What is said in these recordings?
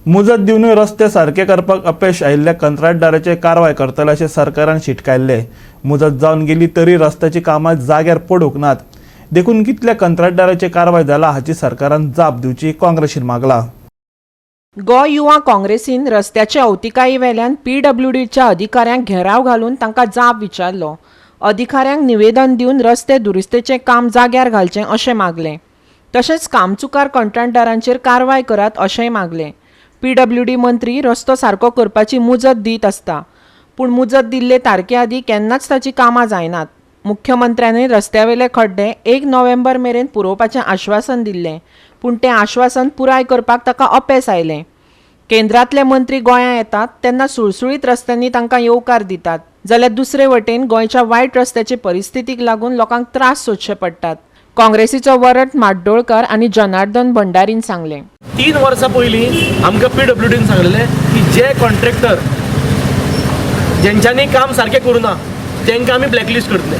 मुजत दिवनूय रस्ते सारके करपाक अपयश आयिल्ल्या कंत्राटदाराचे कारवाय करतले अशें सरकारान शिटकायल्ले। मुजत जावन गेली तरी रस्त्याची कामां जाग्यार पडूंक नात। देखून कितल्या कंत्राटदाराची कारवाय जाला हाची सरकारान जाप दिवची काँग्रेसीन मागला। गोंय युवा काँग्रेसीन रस्त्याच्या अवतिकाये वेल्यान PWDच्या अधिकाऱ्यांक घेराव घालून तांकां जाप विचारलो। अधिकाऱ्यांक निवेदन दिवन रस्ते दुरुस्तेचें काम जाग्यार घालचें अशें मागलें। तशेंच कामचुकार कंत्राटदारांचेर कारवाय करात अशेंय मागलें। PWD मंत्री रस्तो सारको करपाची मुजत दीत आसता, पूण मुजत दिल्ले तारखे आदीं केन्नाच ताची कामां जायनात। मुख्यमंत्र्यांनी रस्त्यावेले खड्डे 1 नोव्हेंबर मेरेन पुरोवपाचें आश्वासन दिल्लें, पूण तें आश्वासन पुराय करपाक ताका अपेस आयलें। केंद्रांतले मंत्री गोंयांत येतात तेन्ना सुळसुळीत रस्त्यांनी तांकां येवकार दितात, जाल्यार दुसरे वटेन गोंयच्या वायट रस्त्याचे परिस्थितीक लागून लोकांक त्रास सोंसचे पडटात। काँग्रेसीचो वरट माड्डोळकर आनी जनार्दन भंडारीन सांगलें। 3 वर्सां पयलीं आमकां PWDन सांगलेलें की जे कॉन्ट्रॅक्टर जेंच्यांनी काम सारकें करूं ना तांकां आमी ब्लॅकलिस्ट करतले।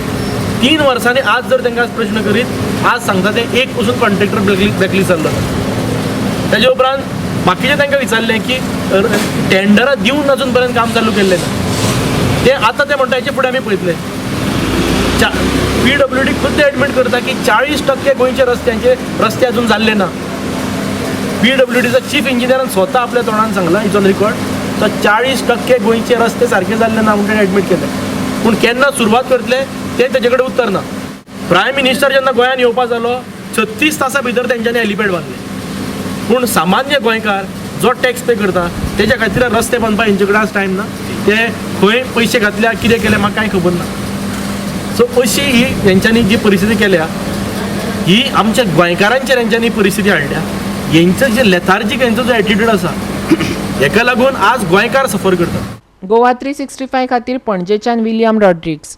3 वर्सांनी आज जर तांकां प्रश्न करीत आज सांगता ते एक पसून कॉन्ट्रॅक्टर ब्लॅकलिस्ट जाल्लो। ताजे उपरांत बाकीचे तांकां विचारलें की टेंडरां दिवन अजून पर्यंत काम चालू केल्लें ना, ते आतां ते म्हणटा हेचे फुडें आमी पळयतले। PWD खुद्द एडमीट करता की 40% गोंयच्या रस्ते अजून जाल्ले ना। PWDचा चीफ इंजिनियरान स्वता आपल्या तोंडान सांगला, इज ऑन रिकॉर्ड, तर 40% गोंयचे रस्ते सारके जाल्ले ना म्हणून एडमीट केले। पूण केन्ना सुरवात करतले ते तेजे कडेन उत्तर ना। प्रायम मिनिस्टर जेन्ना गोंयांत येवपा जालो 36 तासां भितर तेंच्यांनी हेलिपॅड बांदलें, पूण सामान्य गोंयकार जो टॅक्स पे करता तेच्या खातीर रस्ते बांदपाक हेंचे कडेन आज टायम ना। ते खंय पयशे घातल्या कितें केलें म्हाका कांय खबर ना। सो अशी ही हेंच्यांनी जी परिस्थिती केल्या ही आमच्या गोंयकारांचेर हेंच्यांनी परिस्थिती हाडल्या। हेंचं जे लेथार्जीक हेंचो जो एटिट्यूड आसा हेका लागून आज गोंयकार सफर करता। गोवा 365 खातीर पणजेच्यान विलियम रॉड्रिग्स।